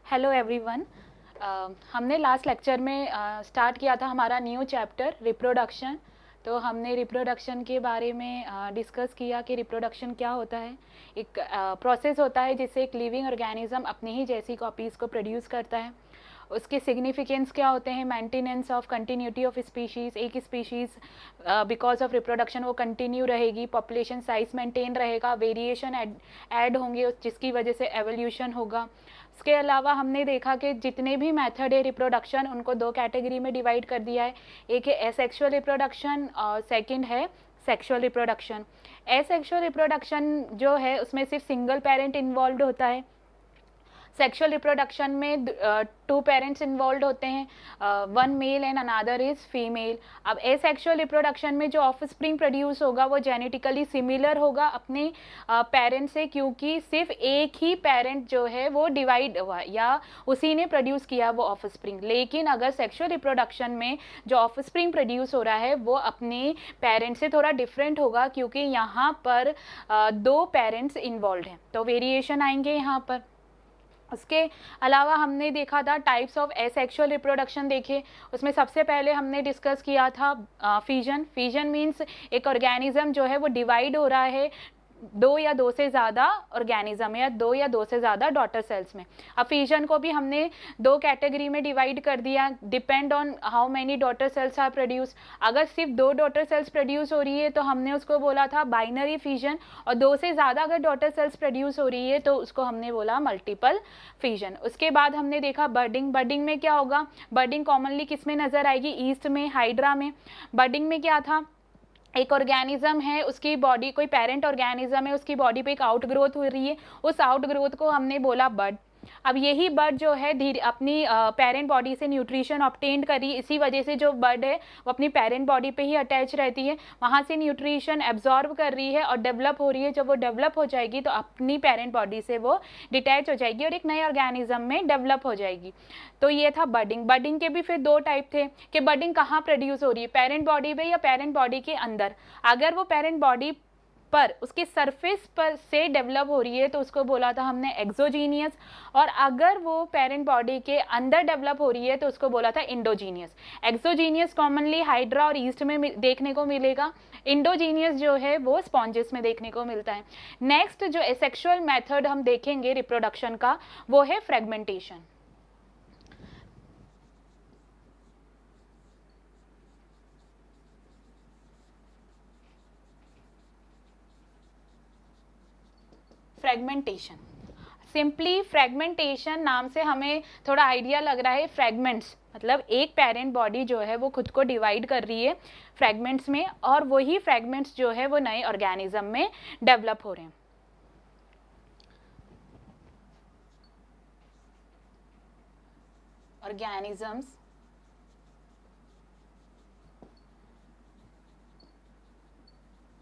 Hello everyone. हमने last lecture में start किया था हमारा न्यू चैप्टर रिप्रोडक्शन। तो हमने रिप्रोडक्शन के बारे में डिस्कस किया कि रिप्रोडक्शन क्या होता है। एक प्रोसेस होता है जिससे एक लिविंग ऑर्गेनिज्म अपनी ही जैसी कॉपीज़ को प्रोड्यूस करता है। उसके सिग्निफिकेंस क्या होते हैं? Maintenance of continuity of species, एक स्पीशीज़ बिकॉज ऑफ रिप्रोडक्शन वो कंटिन्यू रहेगी, पॉपुलेशन साइज मेंटेन रहेगा, वेरिएशन ऐड होंगे जिसकी वजह से एवोल्यूशन होगा। इसके अलावा हमने देखा कि जितने भी मेथड है रिप्रोडक्शन उनको दो कैटेगरी में डिवाइड कर दिया है। एक है एसेक्सुअल रिप्रोडक्शन और सेकंड है सेक्सुअल रिप्रोडक्शन। एसेक्सुअल रिप्रोडक्शन जो है उसमें सिर्फ सिंगल पेरेंट इन्वॉल्व होता है। सेक्सुअल रिप्रोडक्शन में टू पेरेंट्स इन्वॉल्व होते हैं, one male and another is female. अब एसेक्सुअल रिप्रोडक्शन में जो ऑफस्प्रिंग प्रोड्यूस होगा वो जेनेटिकली सिमिलर होगा अपने पेरेंट से, क्योंकि सिर्फ एक ही पेरेंट जो है वो डिवाइड हुआ या उसी ने प्रोड्यूस किया वो ऑफस्प्रिंग। लेकिन अगर सेक्सुअल रिप्रोडक्शन में जो ऑफस्प्रिंग प्रोड्यूस हो रहा है वो अपने पेरेंट से थोड़ा डिफरेंट होगा, क्योंकि यहाँ पर दो पेरेंट्स इन्वॉल्व हैं, तो वेरिएशन आएंगे यहाँ पर। उसके अलावा हमने देखा था टाइप्स ऑफ एसेक्सुअल रिप्रोडक्शन देखे। उसमें सबसे पहले हमने डिस्कस किया था फिजन। फिजन मीन्स एक ऑर्गेनिज्म जो है वो डिवाइड हो रहा है दो या दो से ज़्यादा ऑर्गेनिज्म या दो या दो से ज़्यादा डॉटर सेल्स में। अब फिजन को भी हमने दो कैटेगरी में डिवाइड कर दिया, depend on how many daughter cells are produce. अगर सिर्फ दो डॉटर सेल्स प्रोड्यूस हो रही है तो हमने उसको बोला था बाइनरी फिजन, और दो से ज़्यादा अगर डॉटर सेल्स प्रोड्यूस हो रही है तो उसको हमने बोला मल्टीपल फिजन। उसके बाद हमने देखा बर्डिंग। बर्डिंग में क्या होगा? बर्डिंग कॉमनली किस में नज़र आएगी? ईस्ट में, हाइड्रा में। बर्डिंग में क्या था? एक ऑर्गेनिज्म है, उसकी बॉडी, कोई पेरेंट ऑर्गेनिज्म है, उसकी बॉडी पे एक आउट ग्रोथ हो रही है, उस आउट ग्रोथ को हमने बोला बर्ड। अब यही बर्ड जो है धीरे अपनी पेरेंट बॉडी से न्यूट्रिशन ऑब्टेन करी, इसी वजह से जो बर्ड है वो अपनी पेरेंट बॉडी पे ही अटैच रहती है, वहाँ से न्यूट्रिशन एब्जॉर्ब कर रही है और डेवलप हो रही है। जब वो डेवलप हो जाएगी तो अपनी पेरेंट बॉडी से वो डिटैच हो जाएगी और एक नए ऑर्गेनिज्म में डेवलप हो जाएगी। तो ये था बर्डिंग। बर्डिंग के भी फिर दो टाइप थे कि बर्डिंग कहाँ प्रोड्यूस हो रही है, पेरेंट बॉडी पे या पेरेंट बॉडी के अंदर। अगर वो पेरेंट बॉडी पर उसके सरफेस पर से डेवलप हो रही है तो उसको बोला था हमने एक्सोजीनियस, और अगर वो पेरेंट बॉडी के अंदर डेवलप हो रही है तो उसको बोला था इंडोजीनियस। एक्सोजीनियस कॉमनली हाइड्रा और ईस्ट में देखने को मिलेगा, इंडोजीनियस जो है वो स्पॉन्जेस में देखने को मिलता है। नेक्स्ट जो एसेक्सुअल मेथड हम देखेंगे रिप्रोडक्शन का वो है फ्रेगमेंटेशन। फ्रेगमेंटेशन, सिंपली फ्रेगमेंटेशन नाम से हमें थोड़ा आइडिया लग रहा है। फ्रेगमेंट्स मतलब एक पेरेंट बॉडी जो है वो खुद को डिवाइड कर रही है फ्रेगमेंट्स में, और वही फ्रेगमेंट्स जो है वो नए ऑर्गेनिज्म में डेवलप हो रहे हैं। Organisms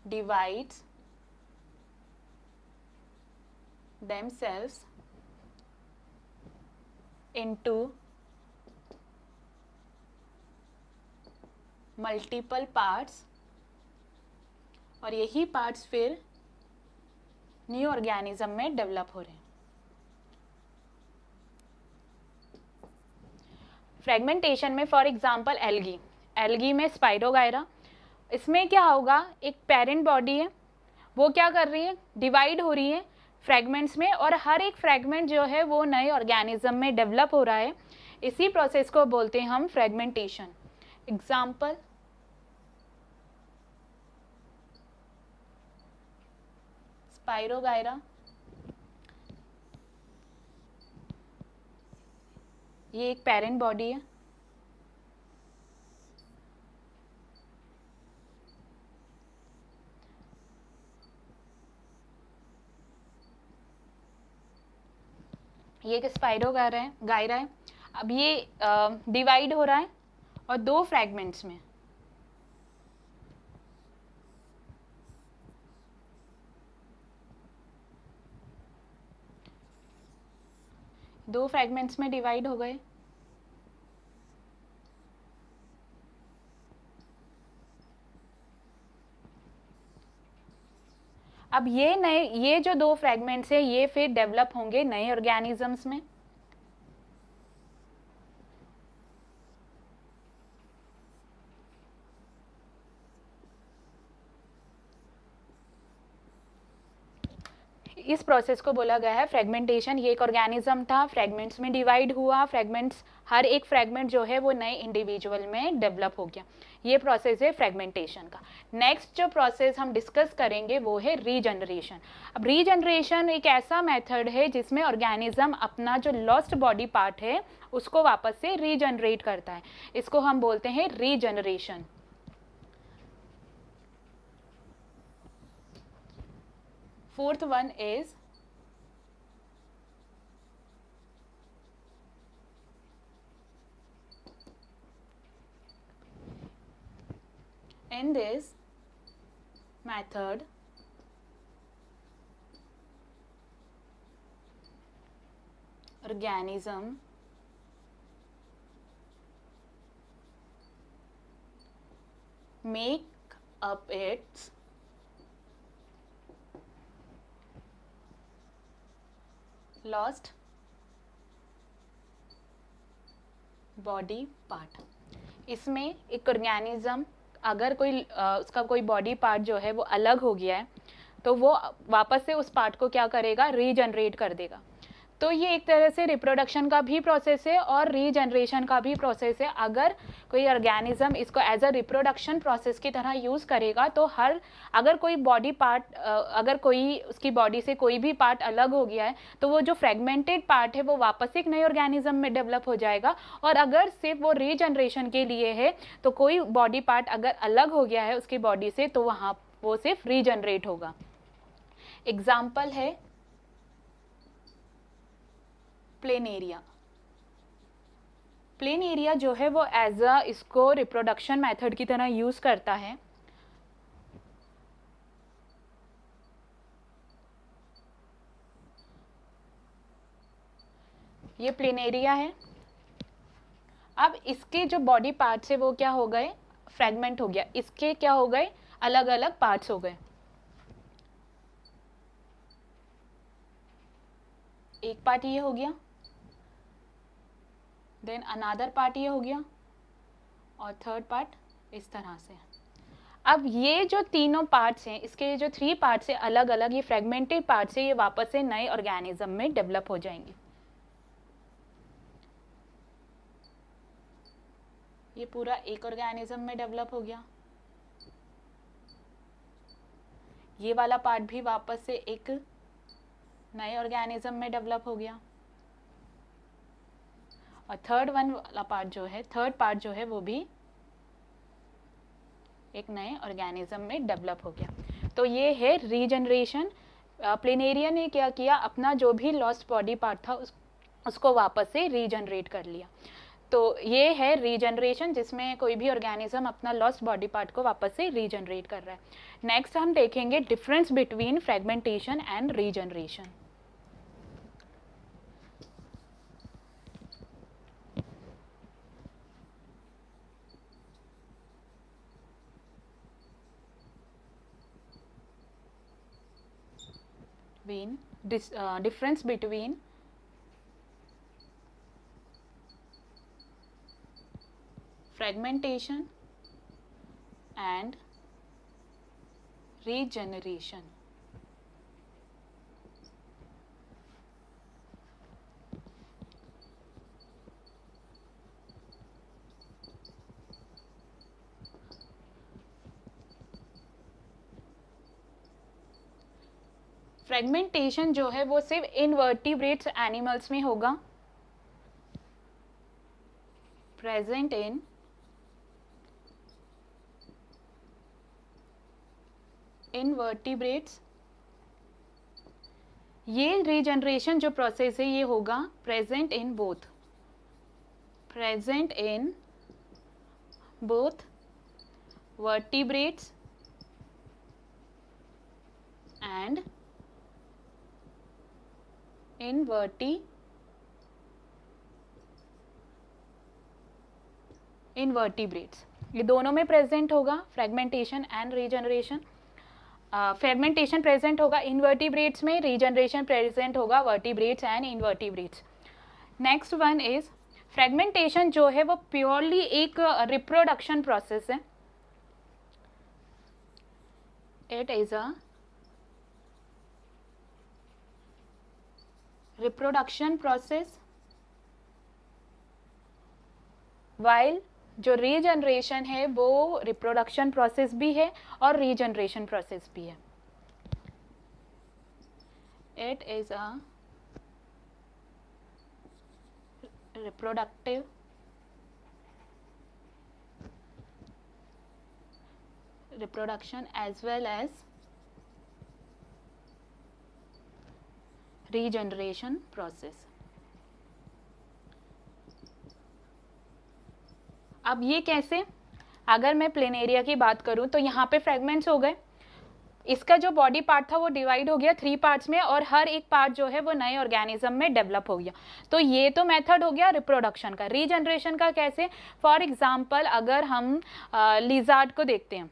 divides themselves into multiple parts, और यही पार्ट्स फिर न्यू ऑर्गेनिज्म में डेवलप हो रहे हैं। फ्रेगमेंटेशन में फॉर एग्जांपल एल्गी, एल्गी में स्पाइरोगायरा, इसमें क्या होगा? एक पेरेंट बॉडी है, वो क्या कर रही है? डिवाइड हो रही है फ्रेगमेंट्स में, और हर एक फ्रेगमेंट जो है वो नए ऑर्गेनिज्म में डेवलप हो रहा है। इसी प्रोसेस को बोलते हैं हम फ्रेगमेंटेशन। एग्जाम्पल स्पाइरोगायरा, ये एक पेरेंट बॉडी है, ये एक स्पाइरोगायरा है, गायरा है। अब ये डिवाइड हो रहा है और दो फ्रैगमेंट्स में, दो फ्रैगमेंट्स में डिवाइड हो गए। अब ये जो दो फ्रैगमेंट्स है ये फिर डेवलप होंगे नए ऑर्गेनिजम्स में। इस प्रोसेस को बोला गया है फ्रेगमेंटेशन। ये एक ऑर्गेनिज्म था, फ्रेगमेंट्स में डिवाइड हुआ, फ्रेगमेंट्स, हर एक फ्रेगमेंट जो है वो नए इंडिविजुअल में डेवलप हो गया। ये प्रोसेस है फ्रेगमेंटेशन का। नेक्स्ट जो प्रोसेस हम डिस्कस करेंगे वो है रीजनरेशन। अब रीजनरेशन एक ऐसा मेथड है जिसमें ऑर्गेनिज्म अपना जो लॉस्ट बॉडी पार्ट है उसको वापस से रीजनरेट करता है। इसको हम बोलते हैं regeneration. Fourth one is in this method organism make up its lost body part। इसमें एक ऑर्गेनिज्म अगर कोई उसका कोई बॉडी पार्ट जो है वो अलग हो गया है तो वो वापस से उस पार्ट को क्या करेगा, रीजनरेट कर देगा। तो ये एक तरह से रिप्रोडक्शन का भी प्रोसेस है और रीजनरेशन का भी प्रोसेस है। अगर कोई ऑर्गेनिज्म इसको एज अ रिप्रोडक्शन प्रोसेस की तरह यूज़ करेगा तो अगर कोई बॉडी पार्ट, अगर कोई उसकी बॉडी से कोई भी पार्ट अलग हो गया है तो वो जो फ्रेगमेंटेड पार्ट है वो वापस एक नए ऑर्गेनिज्म में डेवलप हो जाएगा। और अगर सिर्फ वो रीजनरेशन के लिए है तो कोई बॉडी पार्ट अगर अलग हो गया है उसकी बॉडी से तो वहाँ वो सिर्फ रीजनरेट होगा। एग्जाम्पल है प्लेनेरिया। प्लेनेरिया जो है वो एज अ इसको रिप्रोडक्शन मेथड की तरह यूज करता है। ये प्लेनेरिया है। अब इसके जो बॉडी पार्ट्स है वो क्या हो गए, फ्रेगमेंट हो गया। इसके क्या हो गए, अलग अलग पार्ट्स हो गए। एक पार्ट ये हो गया, देन अनदर पार्ट ये हो गया और थर्ड पार्ट इस तरह से। अब ये जो तीनों पार्ट्स हैं, इसके जो 3 पार्ट्स हैं अलग अलग, ये फ्रेगमेंटेड पार्ट्स हैं, ये वापस से नए ऑर्गेनिज्म में डेवलप हो जाएंगे। ये पूरा एक ऑर्गेनिज्म में डेवलप हो गया। ये वाला पार्ट भी वापस से एक नए ऑर्गेनिज्म में डेवलप हो गया। और थर्ड पार्ट जो है वो भी एक नए ऑर्गेनिज्म में डेवलप हो गया। तो ये है रीजनरेशन। प्लेनेरिया ने क्या किया, अपना जो भी लॉस्ट बॉडी पार्ट था उसको वापस से रीजनरेट कर लिया। तो ये है रीजनरेशन जिसमें कोई भी ऑर्गेनिज्म अपना लॉस्ट बॉडी पार्ट को वापस से रीजनरेट कर रहा है। नेक्स्ट हम देखेंगे difference between fragmentation and regeneration. Difference between fragmentation and regeneration। Fragmentation जो है वो सिर्फ इनवर्टिब्रेट्स एनिमल्स में होगा, प्रेजेंट इन इनवर्टिब्रेट्स। ये रीजनरेशन जो प्रोसेस है ये होगा present in both vertebrates and invertebrates. ये दोनों में प्रेजेंट होगा fragmentation and regeneration. Fragmentation present होगा इनवर्टिब्रेट्स में, रीजनरेशन प्रेजेंट होगा vertebrates and invertebrates. Next one is fragmentation जो है वो प्योरली एक रिप्रोडक्शन प्रोसेस है। It is a reproduction process, while जो रीजनरेशन है वो रिप्रोडक्शन प्रोसेस भी है और रीजनरेशन प्रोसेस भी है. It is a reproductive reproduction as well as regeneration process. अब ये कैसे, अगर मैं प्लेनेरिया की बात करूं तो यहाँ पे फ्रेगमेंट्स हो गए, इसका जो बॉडी पार्ट था वो डिवाइड हो गया 3 पार्ट्स में और हर एक पार्ट जो है वो नए ऑर्गेनिज्म में डेवलप हो गया. तो ये तो मेथड हो गया रिप्रोडक्शन का. रीजनरेशन का कैसे, फॉर एग्जांपल अगर हम लिजार्ड को देखते हैं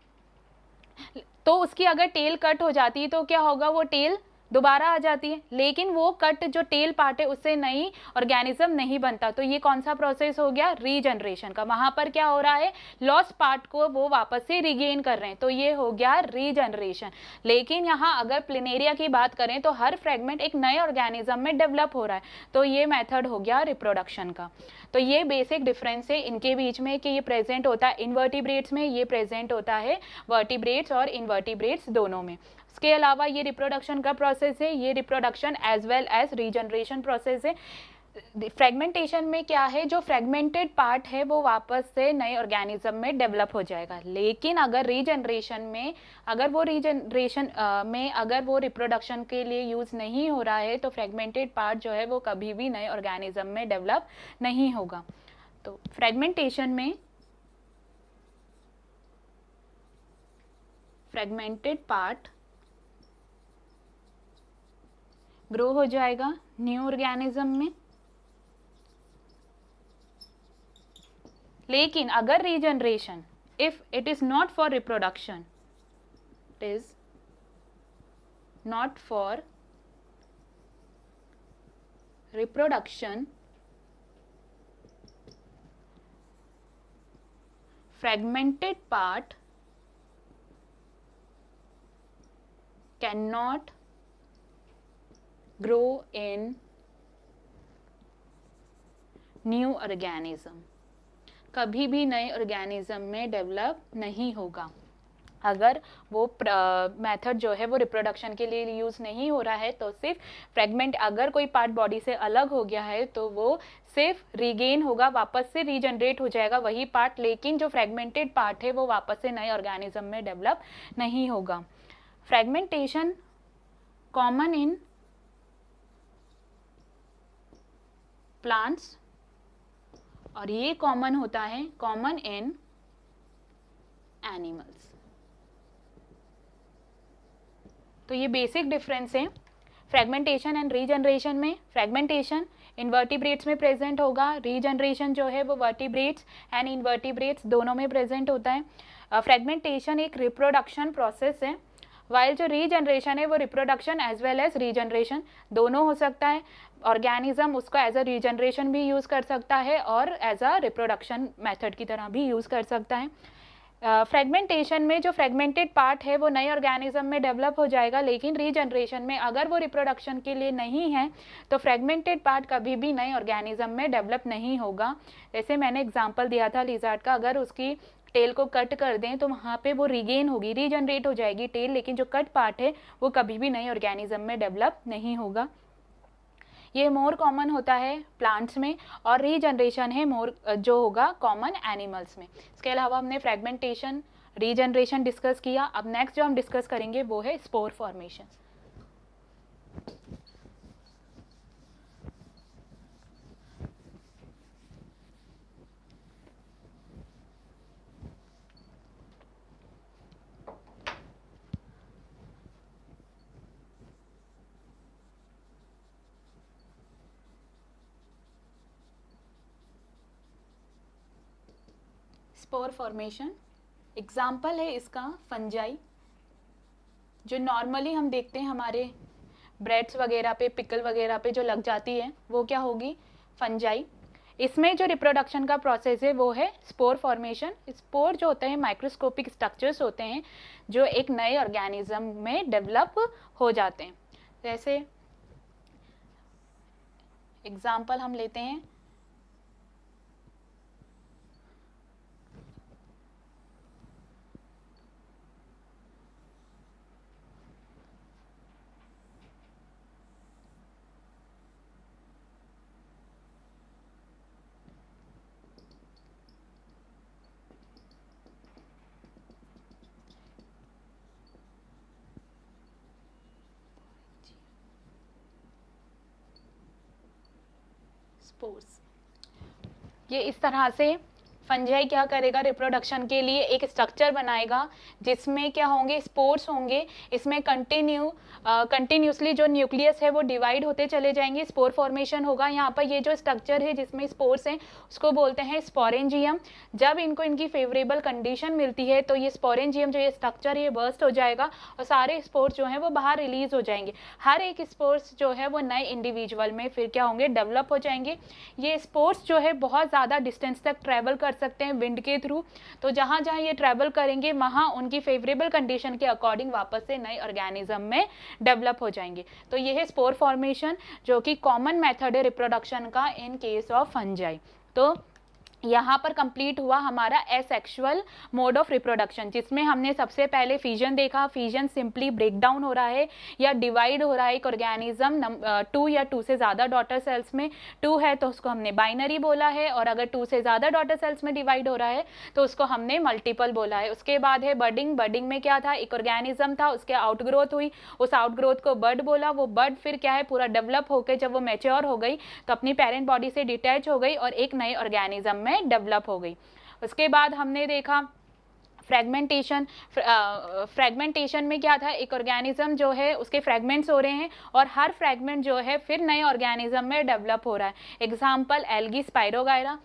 तो उसकी अगर टेल कट हो जाती है तो क्या होगा, वो टेल दोबारा आ जाती है, लेकिन वो कट जो टेल पार्ट है उससे नई ऑर्गेनिज्म नहीं बनता. तो ये कौन सा प्रोसेस हो गया, रीजनरेशन का. वहां पर क्या हो रहा है, लॉस्ट पार्ट को वो वापस से रिगेन कर रहे हैं, तो ये हो गया रीजनरेशन. लेकिन यहाँ अगर प्लेनेरिया की बात करें तो हर फ्रेगमेंट एक नए ऑर्गेनिज्म में डेवलप हो रहा है, तो ये मेथड हो गया रिप्रोडक्शन का. तो ये बेसिक डिफरेंस है इनके बीच में कि ये प्रेजेंट होता है इनवर्टिब्रेट्स में, ये प्रेजेंट होता है वर्टिब्रेट्स और इनवर्टिब्रेट्स दोनों में. इसके अलावा ये रिप्रोडक्शन का प्रोसेस है, ये reproduction as well as regeneration process है. फ्रेगमेंटेशन में क्या है, जो फ्रेगमेंटेड पार्ट है वो वापस से नए ऑर्गेनिज्म में डेवलप हो जाएगा. लेकिन अगर रीजनरेशन में अगर वो रिप्रोडक्शन के लिए यूज नहीं हो रहा है तो फ्रेगमेंटेड पार्ट जो है वो कभी भी नए ऑर्गेनिज्म में डेवलप नहीं होगा. तो फ्रेगमेंटेशन में फ्रेगमेंटेड पार्ट ग्रो हो जाएगा न्यू ऑर्गेनिज्म में. लेकिन अगर regeneration, if it is not for reproduction, it is not for reproduction, fragmented part cannot grow in new organism, कभी भी नए ऑर्गेनिज्म में डेवलप नहीं होगा. अगर वो मेथड जो है वो रिप्रोडक्शन के लिए यूज़ नहीं हो रहा है तो सिर्फ फ्रेगमेंट, अगर कोई पार्ट बॉडी से अलग हो गया है तो वो सिर्फ रिगेन होगा, वापस से रीजनरेट हो जाएगा वही पार्ट, लेकिन जो फ्रेगमेंटेड पार्ट है वो वापस से नए ऑर्गेनिज्म में डेवलप नहीं होगा. फ्रेगमेंटेशन कॉमन इन प्लांट्स और ये कॉमन होता है कॉमन इन एनिमल्स. तो ये बेसिक डिफरेंस है फ्रेगमेंटेशन एंड रीजनरेशन में. फ्रेगमेंटेशन इनवर्टिब्रेट्स में प्रेजेंट होगा, रीजनरेशन जो है वो वर्टिब्रेट्स एंड इनवर्टिब्रेट्स दोनों में प्रेजेंट होता है. फ्रेगमेंटेशन एक रिप्रोडक्शन प्रोसेस है, वाइल जो रीजनरेशन है वो reproduction as well as regeneration दोनों हो सकता है. ऑर्गेनिज्म उसको एज अ रीजनरेशन भी यूज़ कर सकता है और एज अ रिप्रोडक्शन मेथड की तरह भी यूज़ कर सकता है. फ्रेगमेंटेशन में जो फ्रेगमेंटेड पार्ट है वो नए ऑर्गेनिज्म में डेवलप हो जाएगा, लेकिन रीजनरेशन में अगर वो रिप्रोडक्शन के लिए नहीं है तो फ्रेगमेंटेड पार्ट कभी भी नए ऑर्गेनिज्म में डेवलप नहीं होगा. जैसे मैंने एग्जांपल दिया था लिज़ार्ड का, अगर उसकी टेल को कट कर दें तो वहाँ पे वो रिगेन होगी, रीजनरेट हो जाएगी टेल, लेकिन जो कट पार्ट है वो कभी भी नए ऑर्गेनिज्म में डेवलप नहीं होगा. ये मोर कॉमन होता है प्लांट्स में और रीजनरेशन है मोर जो होगा कॉमन एनिमल्स में. इसके अलावा हमने फ्रेगमेंटेशन, रीजनरेशन डिस्कस किया. अब नेक्स्ट जो हम डिस्कस करेंगे वो है spore formation. Spore formation example है इसका फंजाई, जो नॉर्मली हम देखते हैं हमारे ब्रेड्स वगैरह पे, पिकल वगैरह पे जो लग जाती है वो क्या होगी, फंजाई. इसमें जो रिप्रोडक्शन का प्रोसेस है वो है स्पोर फॉर्मेशन. स्पोर जो होते हैं माइक्रोस्कोपिक स्ट्रक्चर्स होते हैं जो एक नए ऑर्गेनिज्म में डेवलप हो जाते हैं. जैसे एग्जाम्पल हम लेते हैं, स्पोर्स। ये इस तरह से फंजाई क्या करेगा, रिप्रोडक्शन के लिए एक स्ट्रक्चर बनाएगा जिसमें क्या होंगे, स्पोर्स होंगे। इसमें कंटिन्यूसली जो न्यूक्लियस है वो डिवाइड होते चले जाएंगे, स्पोर फॉर्मेशन होगा। यहाँ पर ये जो स्ट्रक्चर है जिसमें स्पोर्स हैं उसको बोलते हैं स्पोरेंजियम। जब इनको इनकी फेवरेबल कंडीशन मिलती है तो ये स्पोरेंजियम जो ये स्ट्रक्चर है ये बर्स्ट हो जाएगा और सारे स्पोर्स जो हैं वो बाहर रिलीज हो जाएंगे। हर एक स्पोर्स जो है वो नए इंडिविजुअल में फिर क्या होंगे, डेवलप हो जाएंगे। ये स्पोर्स जो है बहुत ज़्यादा डिस्टेंस तक ट्रैवल कर सकते हैं विंड के थ्रू। तो जहाँ जहाँ ये ट्रैवल करेंगे वहाँ उनकी फेवरेबल कंडीशन के अकॉर्डिंग वापस से नए ऑर्गेनिज्म में डेवलप हो जाएंगे। तो ये है स्पोर फॉर्मेशन जो कि कॉमन मेथड है रिप्रोडक्शन का इन केस ऑफ फंजाई। तो यहाँ पर कंप्लीट हुआ हमारा एसेक्सुअल मोड ऑफ रिप्रोडक्शन, जिसमें हमने सबसे पहले फिजन देखा। फिजन सिंपली ब्रेक डाउन हो रहा है या डिवाइड हो रहा है एक ऑर्गेनिज्म 2 या 2 से ज़्यादा डॉटर सेल्स में। 2 है तो उसको हमने बाइनरी बोला है, और अगर 2 से ज़्यादा डॉटर सेल्स में डिवाइड हो रहा है तो उसको हमने मल्टीपल बोला है। उसके बाद है बर्डिंग। बर्डिंग में क्या था, एक ऑर्गेनिज्म था, उसके आउटग्रोथ हुई, उस आउटग्रोथ को बर्ड बोला। वो बर्ड फिर क्या है, पूरा डेवलप होकर जब वो मैच्योर हो गई तो अपनी पेरेंट बॉडी से डिटैच हो गई और एक नए ऑर्गेनिज्म में डेवलप हो गई। उसके बाद हमने देखा फ्रेगमेंटेशन। फ्रेगमेंटेशन में क्या था, एक ऑर्गेनिज्म जो है उसके फ्रेगमेंट्स हो रहे हैं और हर फ्रेगमेंट जो है फिर नए ऑर्गेनिज्म में डेवलप हो रहा है। Example algae, spirogyra.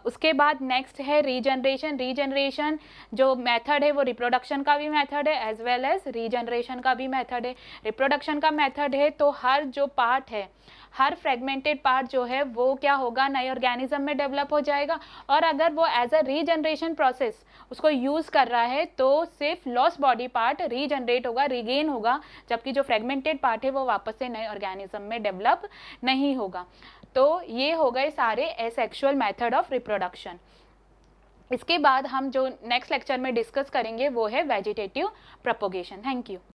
उसके बाद नेक्स्ट है रीजनरेशन। रीजनरेशन जो मेथड है वो रिप्रोडक्शन का भी मेथड है एज वेल एज रीजनरेशन का भी मेथड है। रिप्रोडक्शन का मेथड है तो हर जो पार्ट है, हर फ्रेगमेंटेड पार्ट जो है वो क्या होगा, नए ऑर्गेनिज्म में डेवलप हो जाएगा। और अगर वो एज अ रीजनरेशन प्रोसेस उसको यूज़ कर रहा है तो सिर्फ लॉस बॉडी पार्ट रीजनरेट होगा, रिगेन होगा, जबकि जो फ्रेगमेंटेड पार्ट है वो वापस से नए ऑर्गेनिज्म में डेवलप नहीं होगा। तो ये हो गए सारे एसेक्सुअल मेथड ऑफ रिप्रोडक्शन। इसके बाद हम जो नेक्स्ट लेक्चर में डिस्कस करेंगे वो है वेजिटेटिव प्रोपोगेशन। Thank you.